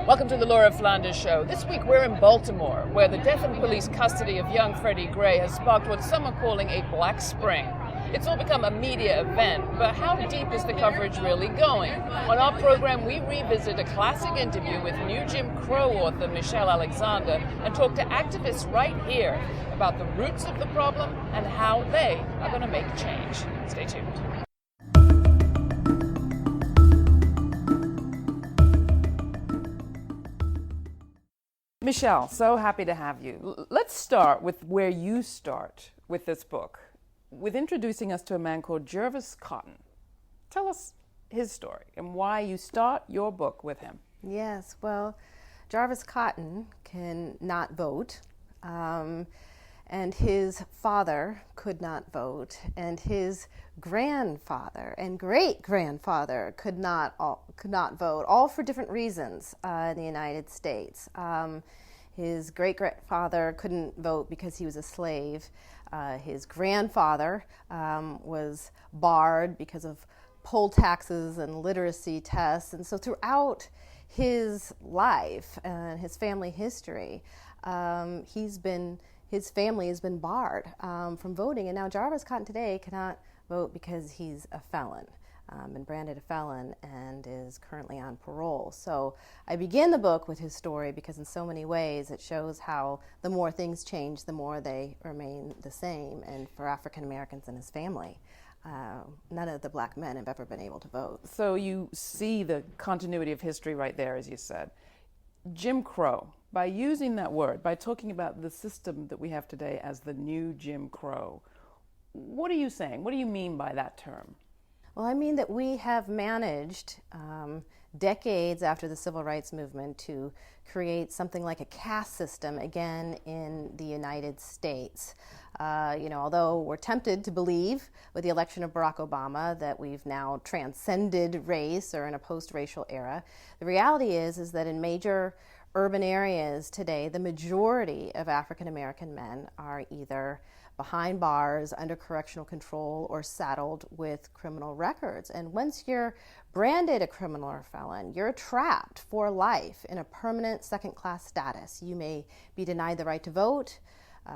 Welcome to the Laura Flanders Show. This week we're in Baltimore, where the death in police custody of young Freddie Gray has sparked what some are calling a black spring. It's all become a media event, but how deep is the coverage really going? On our program, we revisit a classic interview with new Jim Crow author Michelle Alexander and talk to activists right here about the roots of the problem and how they are going to make change. Stay tuned. Michelle, so happy to have you. Let's start with where you start with this book, with introducing us to a man called Jervis Cotton. Tell us his story and why you start your book with him. Yes, well, Jervis Cotton cannot vote, and his father could not vote, and his grandfather and great-grandfather could not vote, all for different reasons in the United States. His great-grandfather couldn't vote because he was a slave. His grandfather was barred because of poll taxes and literacy tests. And so throughout his life and his family history, his family has been barred from voting. And now Jervis Cotton today cannot vote because he's a felon. Been branded a felon and is currently on parole. So I begin the book with his story because in so many ways it shows how the more things change, the more they remain the same. And for African Americans and his family, none of the black men have ever been able to vote. So you see the continuity of history right there, as you said. Jim Crow, by using that word, by talking about the system that we have today as the new Jim Crow, what are you saying? What do you mean by that term? Well, I mean that we have managed, decades after the Civil Rights Movement, to create something like a caste system again in the United States. Although we're tempted to believe with the election of Barack Obama that we've now transcended race or in a post-racial era, the reality is that in major urban areas today, the majority of African American men are either behind bars, under correctional control, or saddled with criminal records. And once you're branded a criminal or felon, you're trapped for life in a permanent second-class status. You may be denied the right to vote,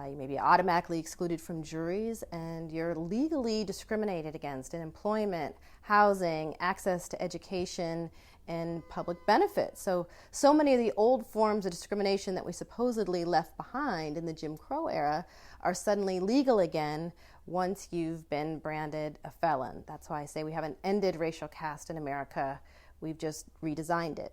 you may be automatically excluded from juries, and you're legally discriminated against in employment, housing, access to education, and public benefits. So many of the old forms of discrimination that we supposedly left behind in the Jim Crow era are suddenly legal again once you've been branded a felon. That's why I say we haven't ended racial caste in America, we've just redesigned it.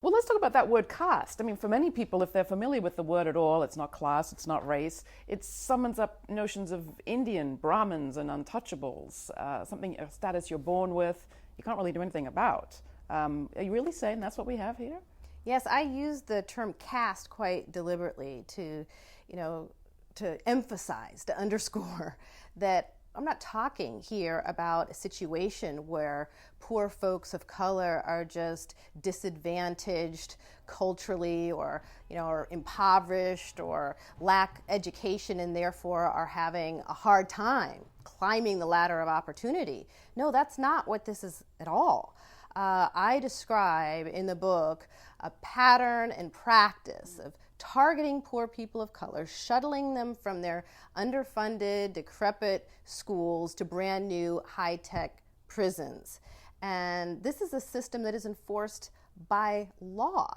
Well, let's talk about that word caste. I mean, for many people, if they're familiar with the word at all, it's not class, it's not race. It summons up notions of Indian, Brahmins, and untouchables, a status you're born with, you can't really do anything about. Are you really saying that's what we have here? Yes, I use the term caste quite deliberately to emphasize, to underscore that I'm not talking here about a situation where poor folks of color are just disadvantaged culturally or impoverished or lack education and therefore are having a hard time climbing the ladder of opportunity. No, that's not what this is at all. I describe in the book a pattern and practice of targeting poor people of color, shuttling them from their underfunded, decrepit schools to brand new high-tech prisons. And this is a system that is enforced by law.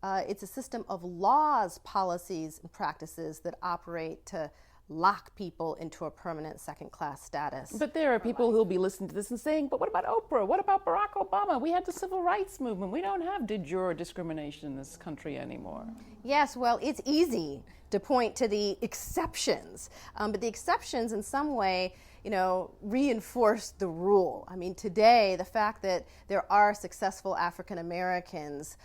It's a system of laws, policies, and practices that operate to lock people into a permanent second-class status. But there are people who'll be listening to this and saying, but what about Oprah? What about Barack Obama? We had the civil rights movement. We don't have de jure discrimination in this country anymore. Yes, well, it's easy to point to the exceptions, but the exceptions in some way, reinforce the rule. I mean, today, the fact that there are successful African Americans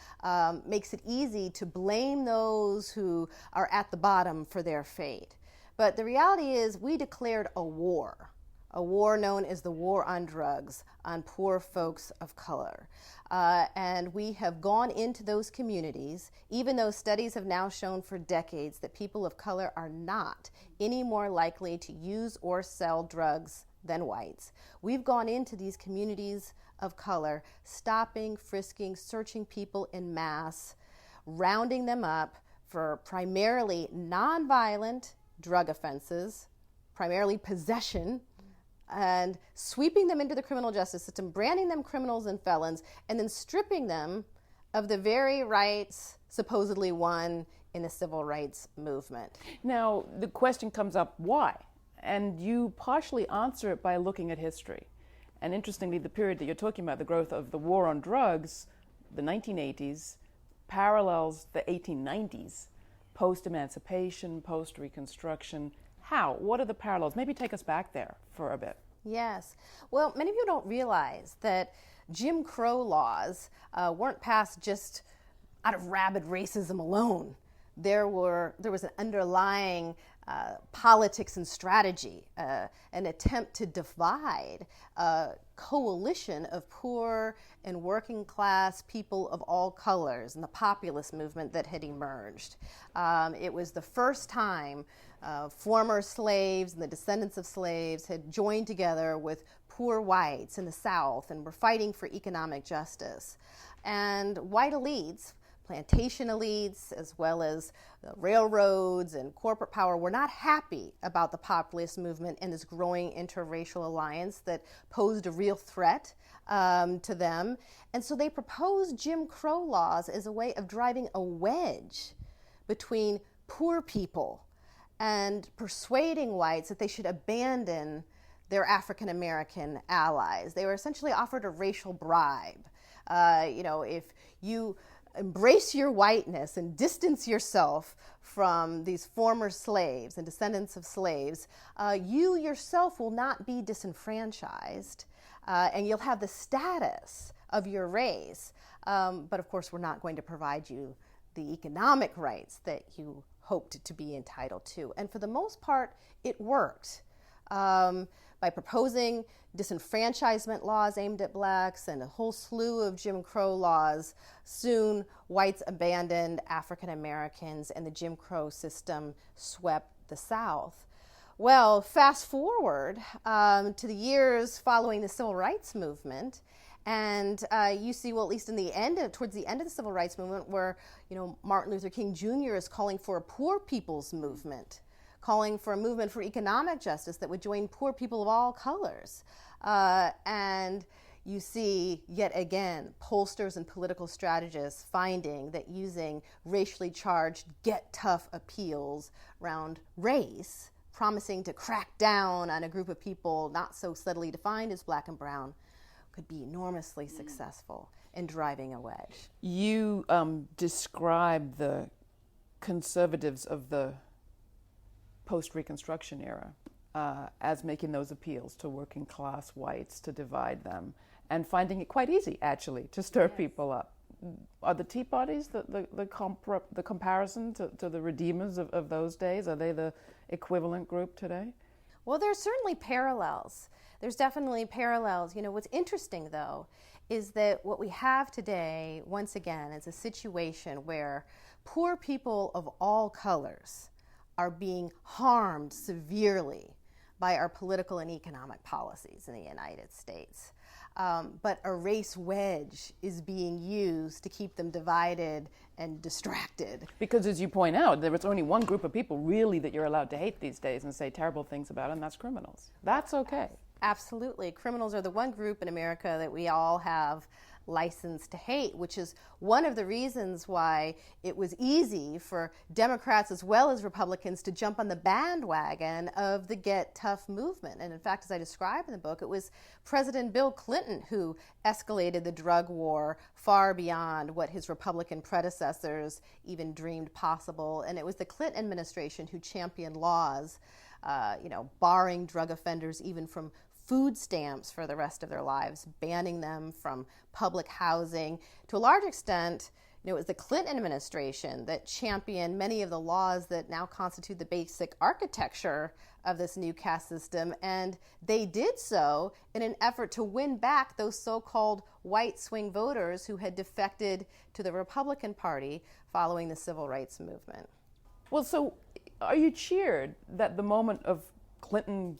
makes it easy to blame those who are at the bottom for their fate. But the reality is we declared a war known as the War on Drugs on poor folks of color. And we have gone into those communities, even though studies have now shown for decades that people of color are not any more likely to use or sell drugs than whites. We've gone into these communities of color, stopping, frisking, searching people en masse rounding them up for primarily nonviolent drug offenses, primarily possession, and sweeping them into the criminal justice system, branding them criminals and felons, and then stripping them of the very rights supposedly won in the civil rights movement. Now, the question comes up, why? And you partially answer it by looking at history. And interestingly, the period that you're talking about, the growth of the war on drugs, the 1980s, parallels the 1890s, post-emancipation, post-reconstruction. How? What are the parallels? Maybe take us back there for a bit. Yes. Well, many of you don't realize that Jim Crow laws weren't passed just out of rabid racism alone. There was an underlying politics and strategy, an attempt to divide a coalition of poor and working class people of all colors and the populist movement that had emerged. It was the first time former slaves and the descendants of slaves had joined together with poor whites in the South and were fighting for economic justice. And white elites, plantation elites, as well as railroads and corporate power, were not happy about the populist movement and this growing interracial alliance that posed a real threat to them. And so they proposed Jim Crow laws as a way of driving a wedge between poor people and persuading whites that they should abandon their African American allies. They were essentially offered a racial bribe. If you embrace your whiteness and distance yourself from these former slaves and descendants of slaves, you yourself will not be disenfranchised, and you'll have the status of your race. But of course, we're not going to provide you the economic rights that you hoped to be entitled to. And for the most part, it worked. By proposing disenfranchisement laws aimed at blacks and a whole slew of Jim Crow laws, soon whites abandoned African Americans and the Jim Crow system swept the South. Well, fast forward to the years following the Civil Rights Movement, and you see, well, at least towards the end of the Civil Rights Movement, where Martin Luther King Jr. is calling for a poor people's movement, calling for a movement for economic justice that would join poor people of all colors. And you see, yet again, pollsters and political strategists finding that using racially charged get tough appeals around race, promising to crack down on a group of people not so subtly defined as black and brown, could be enormously successful in driving a wedge. You describe the conservatives of the post-Reconstruction era as making those appeals to working class whites to divide them and finding it quite easy, actually, to stir people up. Are the Tea Parties the comparison to the redeemers of those days? Are they the equivalent group today? Well, there's certainly parallels. There's definitely parallels. What's interesting, though, is that what we have today, once again, is a situation where poor people of all colors are being harmed severely by our political and economic policies in the United States. But a race wedge is being used to keep them divided and distracted. Because as you point out, there is only one group of people really that you're allowed to hate these days and say terrible things about, and that's criminals. That's okay. Absolutely. Criminals are the one group in America that we all have license to hate, which is one of the reasons why it was easy for Democrats as well as Republicans to jump on the bandwagon of the Get Tough movement. And in fact, as I describe in the book, it was President Bill Clinton who escalated the drug war far beyond what his Republican predecessors even dreamed possible. And it was the Clinton administration who championed laws, barring drug offenders even from food stamps for the rest of their lives, banning them from public housing. To a large extent, it was the Clinton administration that championed many of the laws that now constitute the basic architecture of this new caste system, and they did so in an effort to win back those so-called white swing voters who had defected to the Republican Party following the Civil Rights Movement. Well, so are you cheered that the moment of Clinton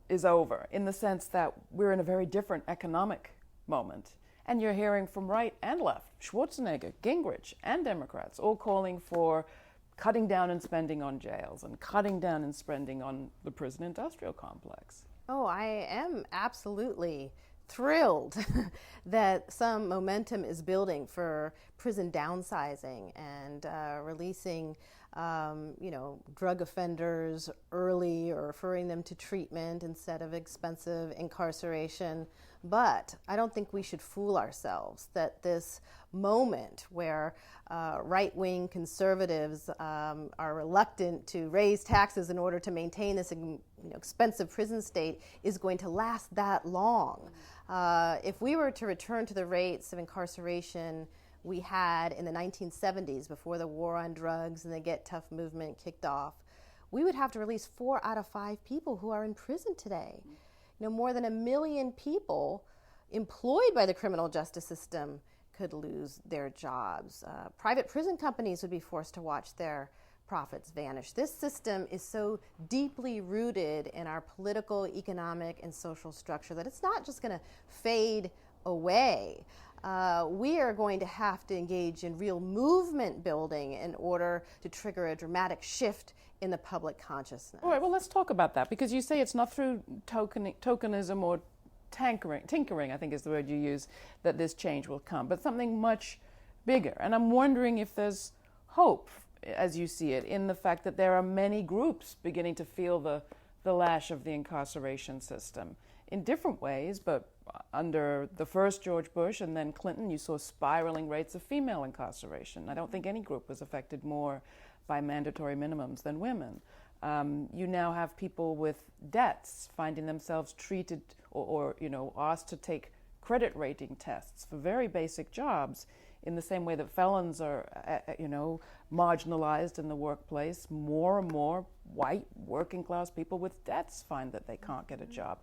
is over, in the sense that we're in a very different economic moment, And you're hearing from right and left, Schwarzenegger, Gingrich, and Democrats all calling for cutting down in spending on jails and cutting down in spending on the prison industrial complex. Oh, I am absolutely thrilled that some momentum is building for prison downsizing and releasing drug offenders early or referring them to treatment instead of expensive incarceration. But I don't think we should fool ourselves that this moment where right-wing conservatives are reluctant to raise taxes in order to maintain this expensive prison state is going to last that long. If we were to return to the rates of incarceration we had in the 1970s before the war on drugs and the Get Tough movement kicked off, we would have to release 4 out of 5 people who are in prison today. More than 1 million people employed by the criminal justice system could lose their jobs. Private prison companies would be forced to watch their profits vanish. This system is so deeply rooted in our political, economic, and social structure that it's not just going to fade away. We are going to have to engage in real movement building in order to trigger a dramatic shift in the public consciousness. All right, well, let's talk about that, because you say it's not through tokenism or tinkering, I think is the word you use, that this change will come, but something much bigger. And I'm wondering if there's hope, as you see it, in the fact that there are many groups beginning to feel the lash of the incarceration system in different ways, but under the first George Bush and then Clinton, you saw spiraling rates of female incarceration. I don't think any group was affected more by mandatory minimums than women. You now have people with debts finding themselves treated or asked to take credit rating tests for very basic jobs in the same way that felons are, marginalized in the workplace. More and more white working class people with debts find that they can't get a job.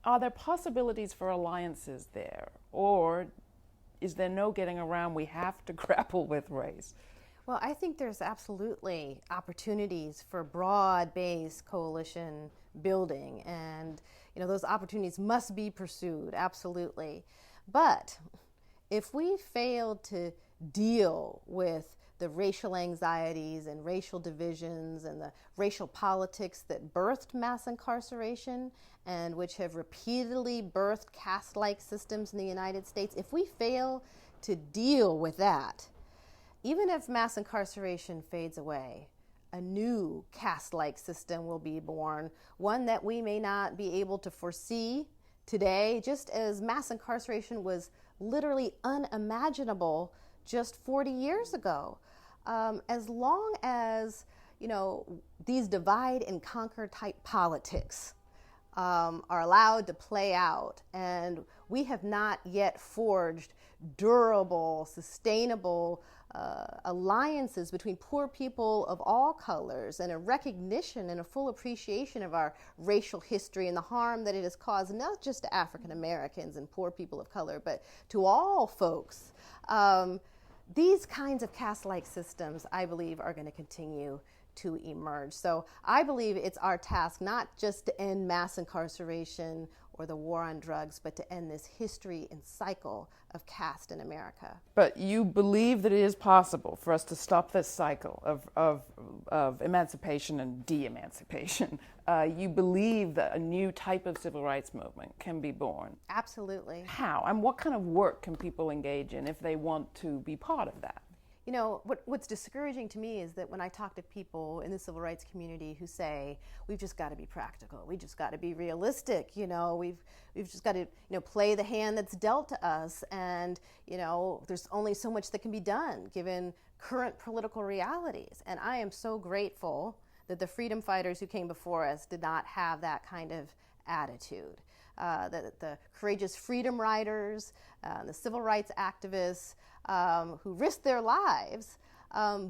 Are there possibilities for alliances there, or is there no getting around? We have to grapple with race. Well, I think there's absolutely opportunities for broad-based coalition building, and those opportunities must be pursued, absolutely. But if we fail to deal with the racial anxieties and racial divisions and the racial politics that birthed mass incarceration and which have repeatedly birthed caste-like systems in the United States, if we fail to deal with that, even if mass incarceration fades away, a new caste-like system will be born, one that we may not be able to foresee today, just as mass incarceration was literally unimaginable just 40 years ago. As long as, these divide and conquer type politics are allowed to play out, and we have not yet forged durable, sustainable alliances between poor people of all colors and a recognition and a full appreciation of our racial history and the harm that it has caused, not just to African Americans and poor people of color, but to all folks. These kinds of caste-like systems, I believe, are going to continue to emerge. So I believe it's our task not just to end mass incarceration or the war on drugs, but to end this history and cycle of caste in America. But you believe that it is possible for us to stop this cycle of emancipation and de-emancipation. You believe that a new type of civil rights movement can be born. Absolutely. How? And what kind of work can people engage in if they want to be part of that? What's discouraging to me is that when I talk to people in the civil rights community who say, we've just got to be practical, we just got to be realistic, we've just got to, play the hand that's dealt to us, and, there's only so much that can be done given current political realities. And I am so grateful that the freedom fighters who came before us did not have that kind of attitude. That the courageous freedom riders, the civil rights activists, who risked their lives,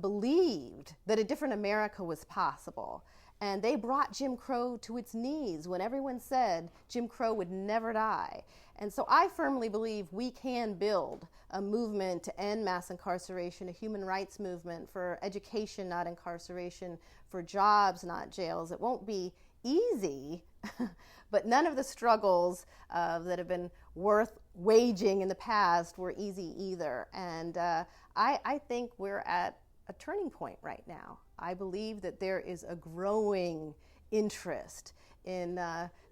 believed that a different America was possible. And they brought Jim Crow to its knees when everyone said Jim Crow would never die. And so I firmly believe we can build a movement to end mass incarceration, a human rights movement for education, not incarceration, for jobs, not jails. It won't be easy, but none of the struggles that have been worth waging in the past were easy either. And I think we're at a turning point right now. I believe that there is a growing interest in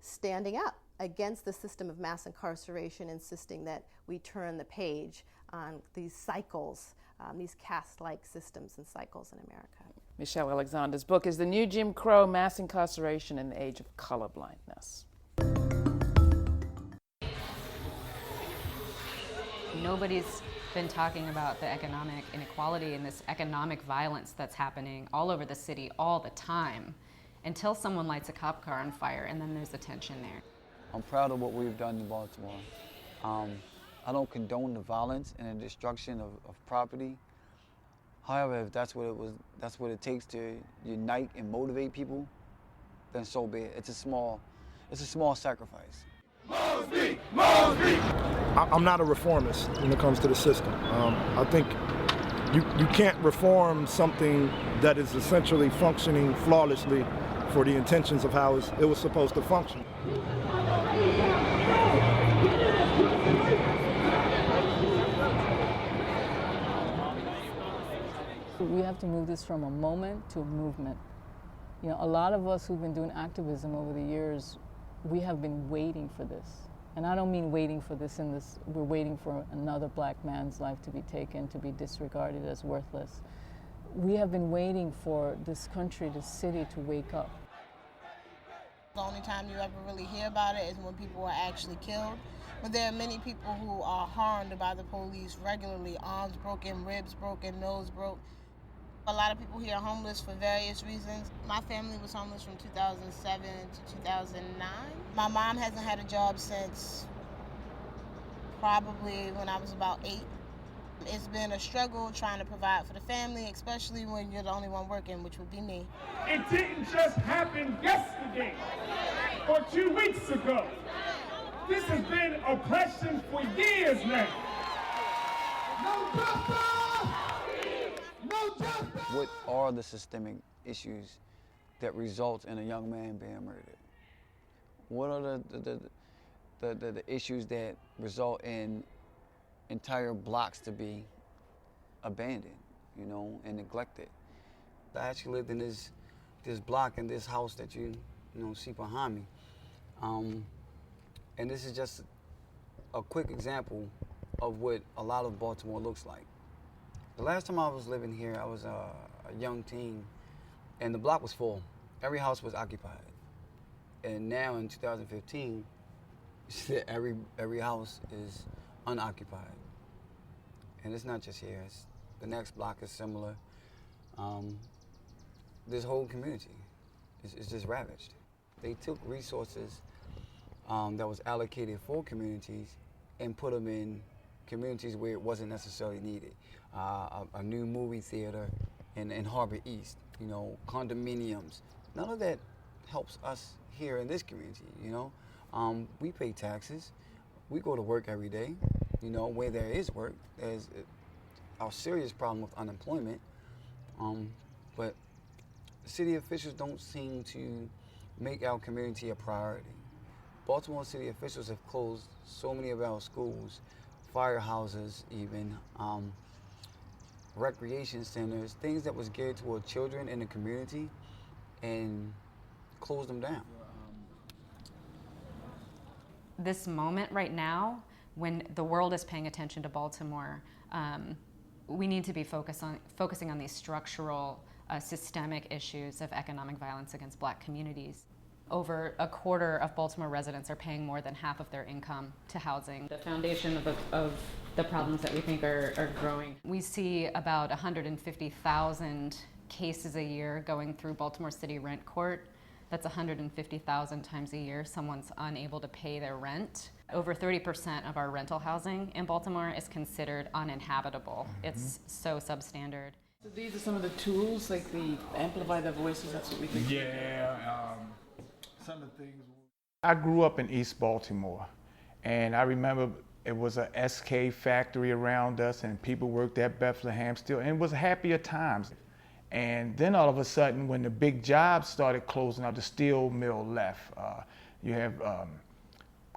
standing up against the system of mass incarceration, insisting that we turn the page on these cycles, these caste-like systems and cycles in America. Michelle Alexander's book is The New Jim Crow, Mass Incarceration in the Age of Colorblindness. Nobody's been talking about the economic inequality and this economic violence that's happening all over the city all the time until someone lights a cop car on fire, and then there's a tension there. I'm proud of what we've done in Baltimore. I don't condone the violence and the destruction of property. However, if that's what it takes to unite and motivate people, then so be it. It's a small sacrifice. Mosby! Mosby! I'm not a reformist when it comes to the system. I think you can't reform something that is essentially functioning flawlessly for the intentions of how it was supposed to function. We have to move this from a moment to a movement. You know, a lot of us who've been doing activism over the years, we have been waiting for this. And I don't mean waiting for this in this, we're waiting for another black man's life to be taken, to be disregarded as worthless. We have been waiting for this country, this city to wake up. The only time you ever really hear about it is when people are actually killed. But there are many people who are harmed by the police regularly, arms broken, ribs broken, nose broke. A lot of people here are homeless for various reasons. My family was homeless from 2007 to 2009. My mom hasn't had a job since probably when I was about 8. It's been a struggle trying to provide for the family, especially when you're the only one working, which would be me. It didn't just happen yesterday or 2 weeks ago. This has been a question for years now. No justice! No justice! What are the systemic issues that result in a young man being murdered? What are the issues that result in entire blocks to be abandoned, you know, and neglected? I actually lived in this block in this house that you see behind me, and this is just a quick example of what a lot of Baltimore looks like. The last time I was living here, I was a young teen, and the block was full. Every house was occupied. And now in 2015, every house is unoccupied. And it's not just here, the next block is similar. This whole community is just ravaged. They took resources that was allocated for communities and put them in communities where it wasn't necessarily needed. A new movie theater in Harbor East, you know, condominiums. None of that helps us here in this community, you know. We pay taxes. We go to work every day, you know, where there is work. There's a serious problem with unemployment. But city officials don't seem to make our community a priority. Baltimore city officials have closed so many of our schools, firehouses even, recreation centers, things that was geared toward children in the community, and closed them down. This moment right now, when the world is paying attention to Baltimore, we need to be focusing on these structural, systemic issues of economic violence against black communities. Over a quarter of Baltimore residents are paying more than half of their income to housing. The foundation of the problems that we think are growing. We see about 150,000 cases a year going through Baltimore City Rent Court. That's 150,000 times a year someone's unable to pay their rent. Over 30% of our rental housing in Baltimore is considered uninhabitable. It's so substandard. So these are some of the tools, like the amplify the voices, that's what we think. Yeah, some of the things. I grew up in East Baltimore, and I remember it was a SK factory around us, and people worked at Bethlehem still, and it was happier times. And then all of a sudden, when the big jobs started closing out, the steel mill left. You have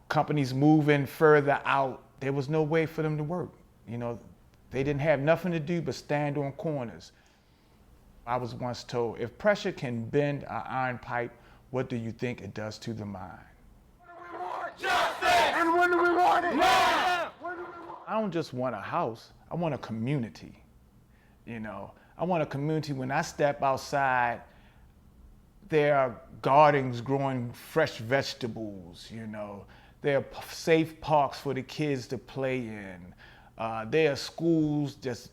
companies moving further out there was no way for them to work. You know, they didn't have nothing to do but stand on corners. I was once told, if pressure can bend an iron pipe, what do you think it does to the mind? Justice! And when do we want it? Now! I don't just want a house, I want a community. You know, I want a community when I step outside, there are gardens growing fresh vegetables, you know. There are safe parks for the kids to play in. There are schools, just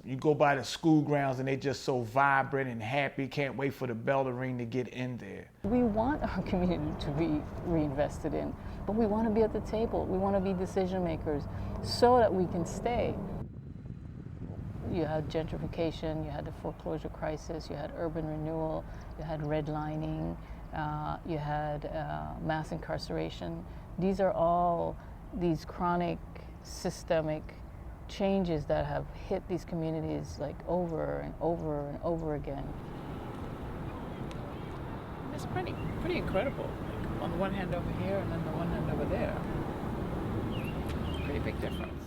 you go by the school grounds and they're just so vibrant and happy, can't wait for the bell to ring to get in there. We want our community to be reinvested in, but we want to be at the table. We want to be decision makers so that we can stay. You had gentrification, you had the foreclosure crisis, you had urban renewal, you had redlining, you had mass incarceration. These are all these chronic, systemic changes that have hit these communities like over and over and over again. It's pretty incredible. Like on the one hand over here and then the one hand over there. Pretty big difference.